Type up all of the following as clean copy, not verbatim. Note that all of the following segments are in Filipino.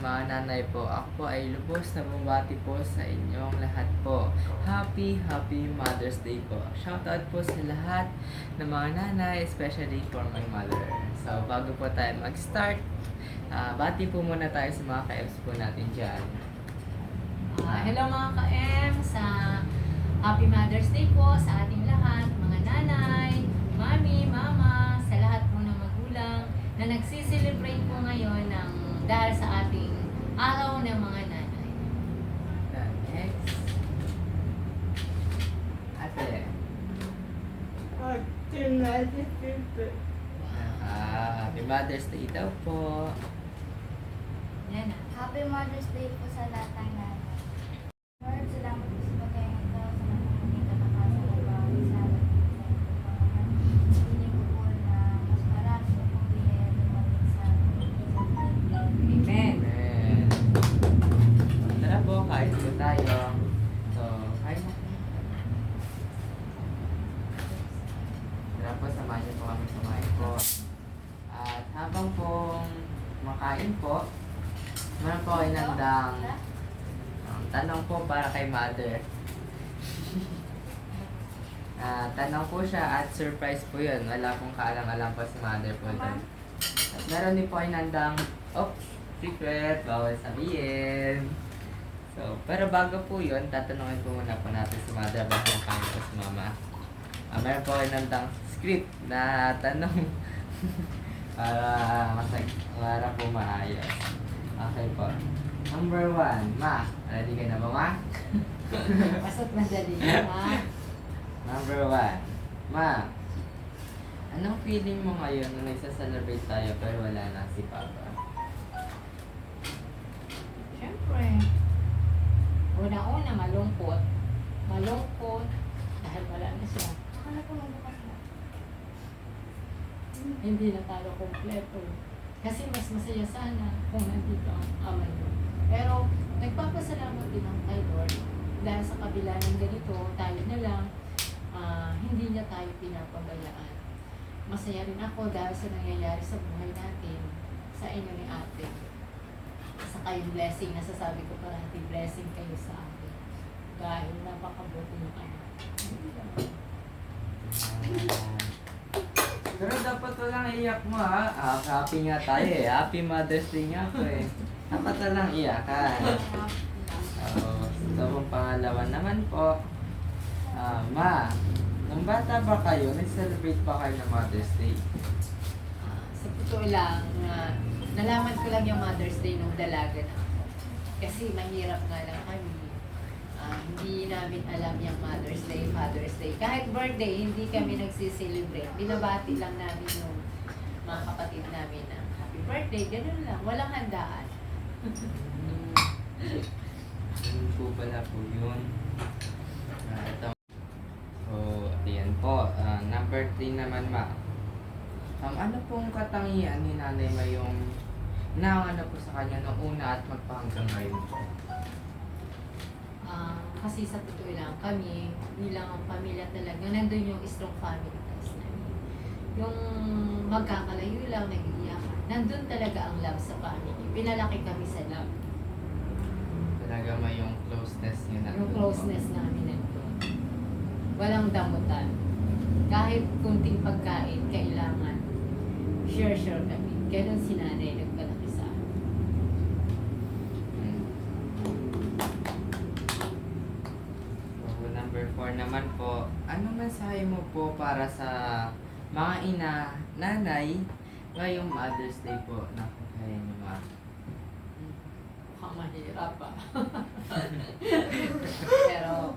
mga nanay po, ako po ay lubos na bumati po sa inyong lahat po. Happy Mother's Day po. Shoutout po sa lahat ng mga nanay, especially for my mother. So, bago po tayo mag-start, bati po muna tayo sa mga ka-Fs po natin dyan. Hello mga ka-M, sa Happy Mother's Day po sa ating lahat, mga nanay, mami, mama, sa lahat po ng magulang na nagsiselebrate po ngayon ng dahil sa ating araw ng mga nanay. Next. Ate. Happy Mother's Day daw po. Yan na. Happy Mother's Day po sa lahat ng nanay. Lord, salamat po sa pagkain ito, sa mga hindi katakasan ng bawat isa. Hindi ko po na mas marami po pong biyaya dumating sa Amen. Amen. Tara po, kain po tayo. So, kain na. Tara po, samahan niyo po kami kumain po. At habang pong makain po, meron po kayo nandang tanong po para kay mother. Tanong po siya at surprise po yun. Wala pong kaalam-alam po si mother po doon. At meron din po kayo nandang, secret, bawal sabihin. So, pero bago po yun, tatanungin po muna po natin si mother bago kain po si mama. Meron po kayo nandang script na tanong para po maayos. Okay po. Number 1, Ma. Ready ka na ba, Ma? Basta't madali, ha? Number 1, Ma. Anong feeling mo ngayon nung nagsaselebrate tayo pero wala na si Papa? Siyempre, una-una malungkot. Malungkot dahil wala na siya. Ano po nung bukas na? Hindi na tayo kompleto. Kasi mas masaya sana kung nandito ang ama niyo. Pero nagpapasalamat din ang kay Lord dahil sa kabila ng ganito, tayo na lang, hindi niya tayo pinapabayaan. Masaya rin ako dahil sa nangyayari sa buhay natin, sa inyo ni ate. Sa kayong blessing, nasasabi ko parati, blessing kayo sa akin. Dahil napakabuti ng anak. Pero dapat walang iyak mo, ha? Happy nga tayo eh. Happy Mother's Day nga po eh. Dapat walang iyakan. So, ang pangalawa naman po, Ma, nung bata ba kayo, nag-celebrate pa kayo ng Mother's Day? Sa totoo lang, nalaman ko lang yung Mother's Day nung dalaga na ako. Kasi mahirap nga lang kami. Hindi namin alam yung Mother's Day, Father's Day. Kahit birthday, hindi kami nagsiselebrate. Binabati lang namin yung mga kapatid namin na happy birthday, ganun lang. Walang handaan. Yun po pala po yun. Ito. So, ayan po. Number 3 naman, Ma. Ano pong katangian ni Nanay Mayong ano po sa kanya nung una at magpahanggang ngayon po? Kasi sa totoo lang, kami, bilang ang pamilya talaga, nandun yung strong family ties namin. Yung magkakalayo lang, nag-iiyakan. Nandun talaga ang love sa family. Pinalaki kami sa love. Talaga may yung closeness niyo na. Yung closeness namin nandun. Walang damutan. Kahit kunting pagkain, kailangan share kami. Ganon si nanay nagpalaki sa akin. So, number 4 naman po, anong mensahe mo po para sa mga ina, nanay, ngayong Mother's Day po na kaya niyo, Ma? Mukhang mahirap pa. Pero,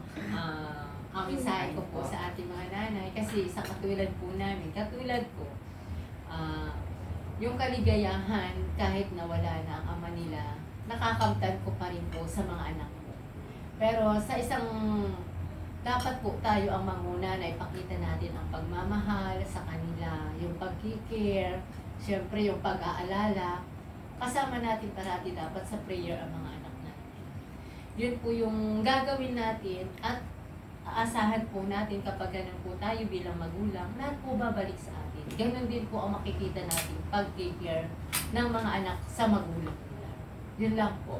ang mensahe ko po sa ating mga nanay, kasi sa katulad po namin, katulad ko, yung kaligayahan, kahit nawala na ang ama nila, nakakamtan ko pa rin po sa mga anak ko. Pero sa isang, dapat po tayo ang manguna na ipakita natin ang pagmamahal sa kanila, yung pagkikare, syempre yung pag-aalala, kasama natin parati dapat sa prayer ang mga anak natin. Yun po yung gagawin natin at aasahan po natin kapag ganun po tayo bilang magulang, lahat po babalik sa atin. Ganun din po ang makikita natin pag-care ng mga anak sa magulang nila. Yun lang po.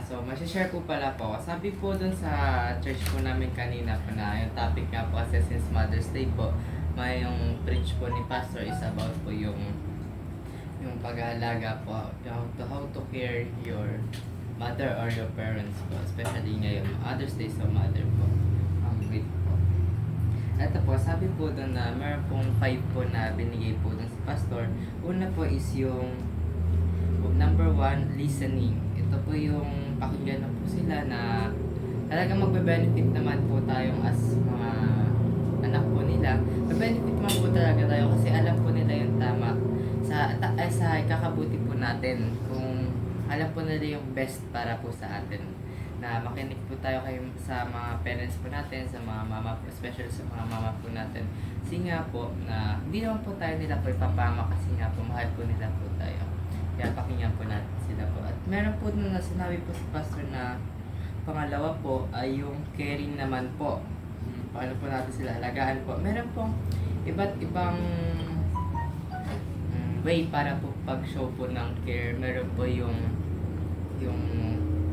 So, masishare po pala po. Sabi po dun sa church po namin kanina po na yung topic nga po kasi since Mother's Day po, may yung preach po ni Pastor is about po yung pag-aalaga po, how to care your mother or your parents po, especially ngayon, Mother's Day sa mother po. Wait po. Ito po, sabi po dun na meron pong 5 po na binigay po dun sa Pastor. Una po is yung number 1, listening. Ito po yung pakinggan na po sila na talagang magbe-benefit naman po tayong as mga anak po nila. Mag-benefit naman po talaga tayo kasi alam po nila yung tama sa ikakabuti po natin, kung alam po nila yung best para po sa atin, na makinig po tayo sa mga parents po natin, sa mga mama po, especially sa mga mama po natin. Kasi nga po na hindi naman po tayo nila po ipapama kasi nga po mahal po nila po tayo. Kaya pakinggan po natin sila po. At meron po na sinabi po sa pastor na pangalawa po ay yung caring naman po. Paano po natin sila alagaan po. Meron pong iba't ibang way para po pag-show po ng care. Meron po yung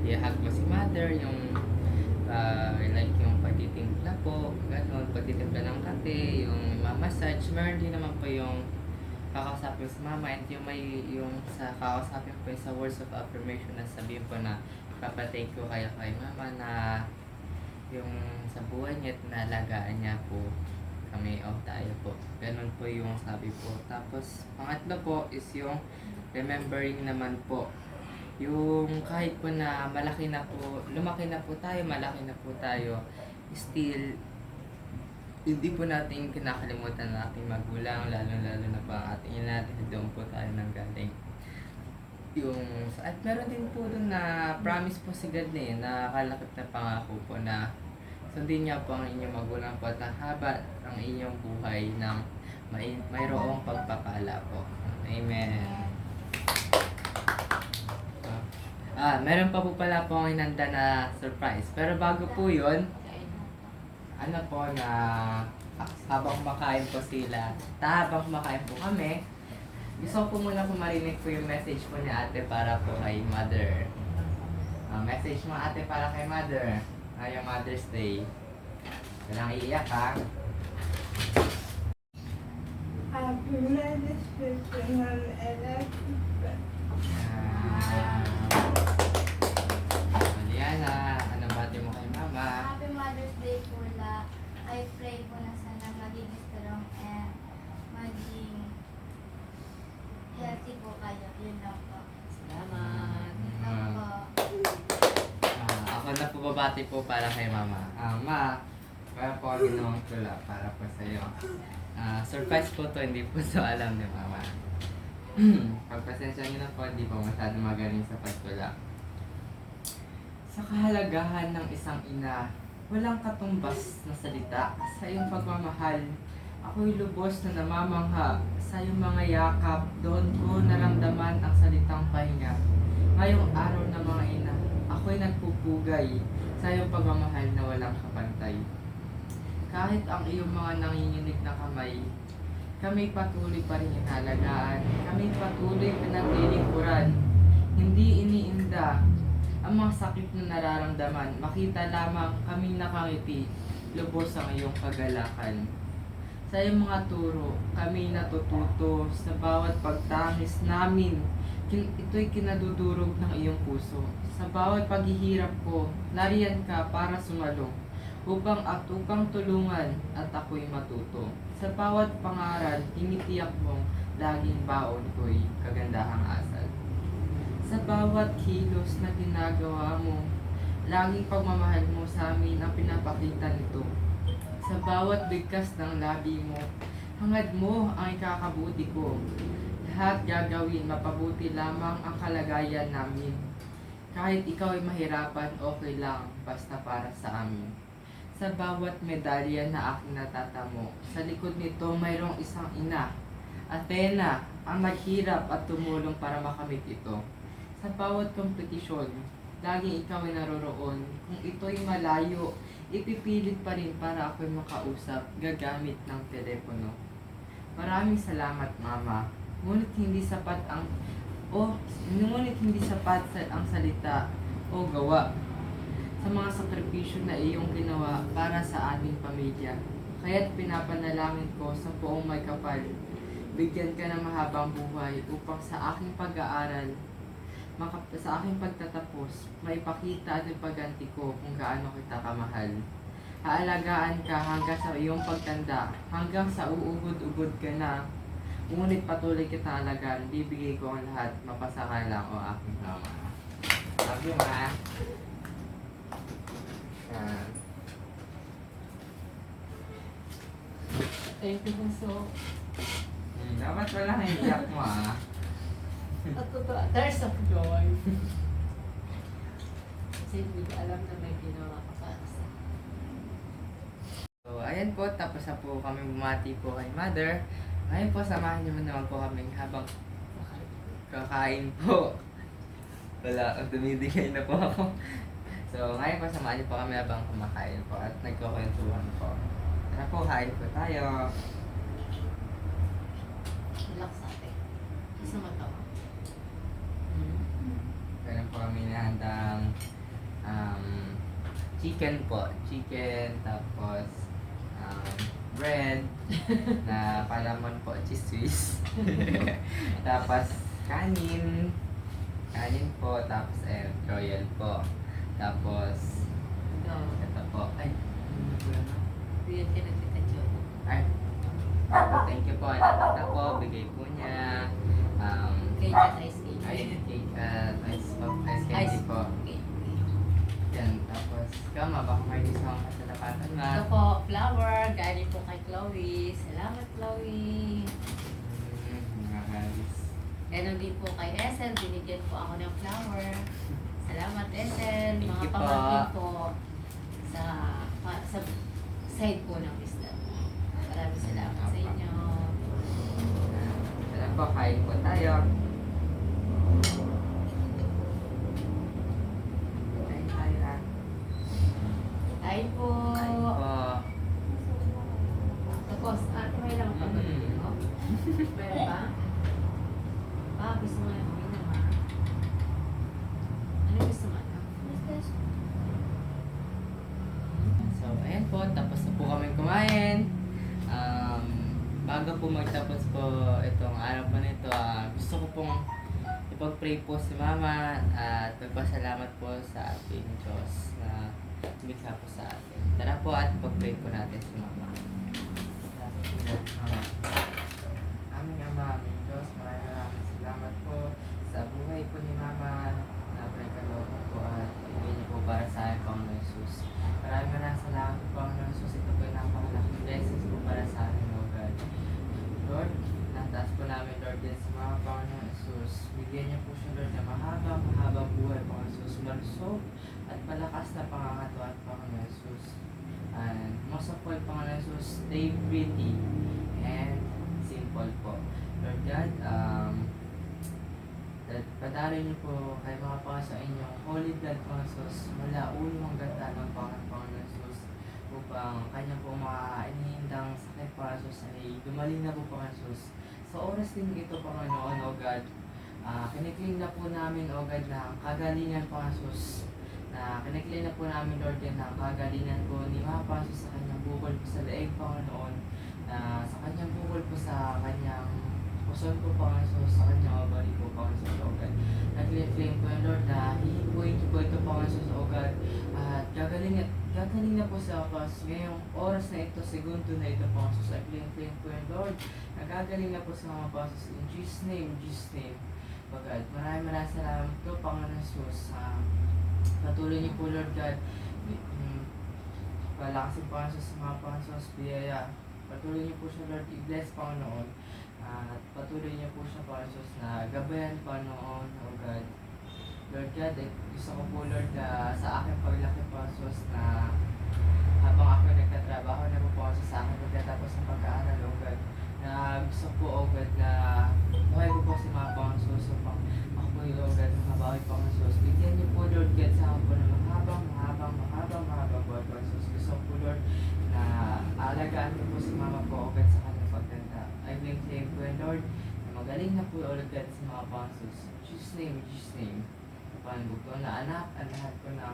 i-hug mo si mother, yung like yung pagtitimpla po, gano'n, pagtitimpla ng kape, yung massage. Meron din naman po yung kakausapin sa mama, and yung sa kakausapin po sa words of affirmation na sabihin po na papatake ko kay mama na yung sa buhay niya at nalagaan niya po kami o tayo po. Ganun po yung sabi po. Tapos, pangatlo po is yung remembering naman po. Yung kahit po na malaki na po, lumaki na po tayo, malaki na po tayo, still, hindi po natin kinakalimutan ng ating magulang, lalo na po ang ating ina natin, doon po tayo nang galing. At meron din po doon na promise po si God na kalakip na pangako po na sundin niya po ang inyong magulang po at haba ang inyong buhay ng mayroong pagpapala po. Amen. Meron pa po pala po ang inanda na surprise. Pero bago po yun, ano po na habang kumakain po sila, habang kumakain po kami, gusto ko muna po marinig po yung message po ni ate para po kay mother. Message mo ate para kay mother. Ngayong Mother's Day. Kailangan iiyak ha. Happy Mother's Day to Mom. I love you. Juliana, ano bati mo kay mama? Happy Mother's Day po la. I pray po na sana maging strong and maging healthy po kayo. Yun lang po. Salamat. Yun lang po. Ako na po babati po para kay mama. Ma, para po ginawang tula para po sa iyo. Surprise po to, hindi po so alam ni mama. Pagpasensya niyo na po, hindi po masyado magaling sa pagtula. Sa kahalagahan ng isang ina, walang katumbas na salita sa iyong pagmamahal. Ako'y lubos na namamangha sa iyong mga yakap. Doon ko naramdaman ang salitang pahinga. Ngayong araw na mga ina, ako'y nagpupugay sa iyong pagmamahal na walang kapantay. Kahit ang iyong mga nanginginig na kamay, kami patuloy pa rin inalagaan. Kami patuloy pinaglilingkuran. Hindi iniinda ang mga sakit na nararamdaman. Makita lamang kami nakangiti, lubos ang iyong kagalakan. Sa iyong mga turo, kami natututo sa bawat pagtangis namin. Ito'y kinadudurog ng iyong puso. Sa bawat paghihirap ko, nariyan ka para sumalong, upang tulungan at ako'y matuto. Sa bawat pangaral, tinitiyak mong laging baon ko'y kagandahang asal. Sa bawat kilos na ginagawa mo, laging pagmamahal mo sa amin ang pinapakita nito. Sa bawat bigkas ng labi mo, hangad mo ang ikakabuti ko. Lahat gagawin, mapabuti lamang ang kalagayan namin. Kahit ikaw ay mahirapan, okay lang, basta para sa amin. Sa bawat medalya na aking natatamo, sa likod nito mayroong isang ina, Athena, ang naghirap at tumulong para makamit ito. Sa bawat kompetisyon, laging ikaw ay naroroon. Kung ito'y malayo, ipipilit pa rin para ako'y makausap, gagamit ng telepono. Maraming salamat, Mama. Ngunit hindi sapat ang O ngunit hindi sapat ang salita o gawa sa mga sakripisyo na iyong ginawa para sa ating pamilya. Kaya't pinapanalangin ko sa poong may kapal, bigyan ka ng mahabang buhay upang sa aking pag-aaral, sa aking pagtatapos, maipakita at ipagganti ko kung gaano kita kamahal. Haalagaan ka hanggang sa iyong pagtanda, hanggang sa uugod-ugod ka na. Ngunit patuloy kita alagaan, bibigay ko ang lahat, mapasa ka lang o aking mama. Love you, ma. Yan. Thank you, Bunso. Dapat wala nang iyak mo, ah. At totoo, tears of joy. Kasi hindi ko alam na may ginawa ka para sa So, ayan po, tapos na po kami bumati po kay Mother. Ngayon po, samahan niyo naman po kami habang kakain po. Wala, dumidigay na po ako. So, ngayon po, samahan niyo po kami habang kumakain po at nagkukwentuhan po. Tara po, kain po tayo. relax natin. Isa matawa. Meron po kami nahandang chicken po. Chicken, tapos bread na palamon po, cheese Swiss. Tapos kanin. Kanin po, tapos royal po. Tapos Go. ito po. Ay, ano po yun? Bigyan ka ng Tita Jo. Ay, thank you po. Ito po, bigay po niya. Cake at ice cake. Ice candy po. cake. Yan, tapos kama, baka may discount ka sa lapatan na. Ito po, flower. Galing po kay Chloe. Salamat, Chloe. Nakakalis. Ganon din po kay Ethel. Binigyan po ako ng flower. Salamat, Ethel. Thank Mga you po. pamangkin po sa side po ng isla. Maraming salamat sa inyo. Tara po, kain po tayo. Kain tayo ah. Kain po. Kain po. Tapos, may lang pa ba dito? Meron ba? Gusto mo na kami naman. Ano gusto mo na? So, ayan po, tapos na po kami kumain. Bago po magtapos po itong araw po nito, gusto ko pong ipag-pray po si Mama at magpasalamat po sa ating Diyos na lumikha po sa atin. Tara po at ipag-pray po natin si Mama. Aming Ama, aming Diyos, maraming salamat po sa buhay po ni Mama na pinagkalooban po at ibigay niyo po para sa akin, Panginoon Jesus. Maraming salamat po, Panginoon Jesus. Ito po yung napakalaking blessings po para sa akin, O God. Lord, nataas po namin, Lord, din sa mga Panginoon Jesus. Bigyan niyo po siya, Lord, na mahaba buhay, Panginoon Jesus. Malusog at malakas na pangangatuan, Panginoon Jesus. And most of all, Panginoon Jesus, stay pretty and simple po. Lord God, padarin niyo po kay mga Panginoon sa inyong holy blood, Panginoon Jesus, mula ulo hanggang tanong, Panginoon Jesus, upang kanyang po mga inihindang sakit, Panginoon Jesus, ay gumaling na po, Panginoon Jesus. Sa oras din ito, Panginoon, O God, kinikling na po namin, O God, na kagalingan, Panginoon Jesus, na kinikling na po namin, Lord, yan na kagalingan po ni Mama, Panginoon Jesus, sa kanyang bukol po sa leeg, Panginoon, na sa kanyang bukol po sa kanyang puson po, Panginoon Jesus, sa kanyang ovary po, Panginoon Jesus, O God. Nag-claim po yan, Lord, na hihipuin niyo po ito, Panginoon Jesus, O God, at gagaling na po sa Panginoon ngayong oras na ito, segundo na ito, Panginoon Jesus. Nag-claim po yan, Lord, nagagaling na po sa mga Panginoon Jesus, in Jesus' name, O God. Maraming salamat po, Panginoon Jesus. Patuloy niyo po, Lord God, palakasin po ang sa mga Panginoon biyaya. Patuloy niyo po siya, Lord, i-bless, Panginoon. At patuloy niyo po siya, Panginoon, na gabayan, Panginoon, O God. Lord God, gusto ko po, Lord, sa aking paglaki, Panginoon, na habang ako nagtatrabaho na po, Panginoon, sa akin pagkatapos ng pag-aaral, O God, na gusto ko, O God, na buhay ko po si mga Panginoon, upang ako po, O God, makabawi, Panginoon. Bigyan niyo po, Lord God, sa akin po na mahabang buhay, Panginoon. Gusto ko po, Lord, na alagaan niyo po si Mama po, O God, sa kanyang pagtanda. I claim po, Lord, na magaling na po ulit sa mga pansus. Jesus name, Jesus name. Panbugtong na anak, ang lahat po na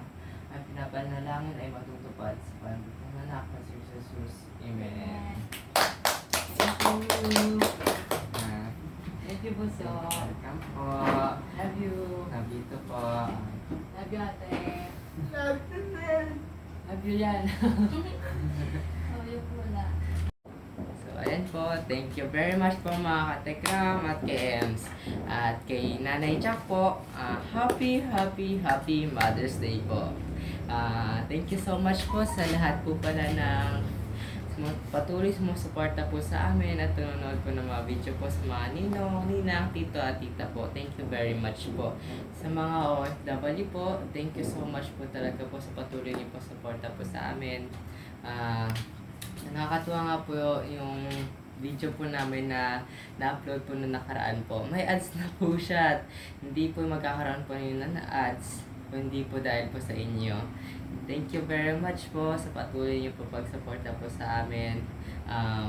ang pinapanalangin ay matutupad sa panbugtong na anak na si Jesus. Amen. Thank you. Ah, Thank you, Bunso. welcome po. Love you. Nabito po. Love you, ate. Love you, man. Love you yan. Toyo pula. So, ayan po. Thank you very much po mga katekram at kay Ems. At kay Nanay Jack po. Happy Mother's Day po. Thank you so much po sa lahat po pala ng patuloy sumusuporta po sa amin at nanonood po ng mga video po sa mga ninong, ninang, tito at tita po. Thank you very much po. Sa mga OFW po, thank you so much po talaga po sa patuloy niyo po suporta po sa amin. Nakakatuwa nga po yung video po namin na na-upload po na nakaraan po. May ads na po siya at hindi po magkakaroon po yun na ads kundi po dahil po sa inyo. Thank you very much po sa patuloy niyo po pagsuporta po sa amin.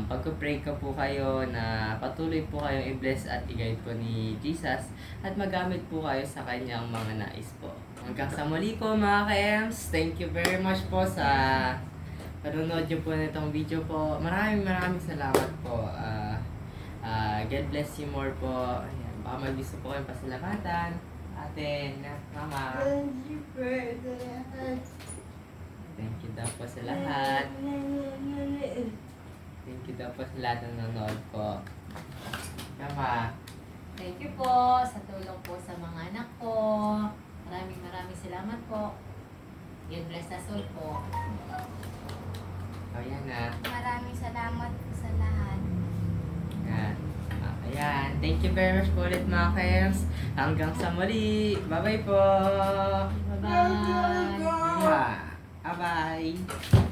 Pagko-pray ko po kayo na patuloy po kayong i-bless at i-guide po ni Jesus at magamit po kayo sa kanyang mga nais po. Hanggang sa muli po mga ka-Ems, thank you very much po sa panonood niyo po nitong video po. Maraming salamat po. God bless you more po. Ayan, baka may gusto po kayong pasalamatan. Ate, mama. Thank you for the lahat. Thank you daw po sa lahat. Thank you daw po sa lahat ng nanonood po. Mama. Thank you po sa tulong po sa mga anak ko. Maraming salamat po. God bless us all po. Ayan na. Maraming salamat po sa lahat. Ayan. Ayan. Thank you very much po ulit mga ka-Ems. Hanggang sa muli. Bye-bye po. Bye-bye. Bye-bye.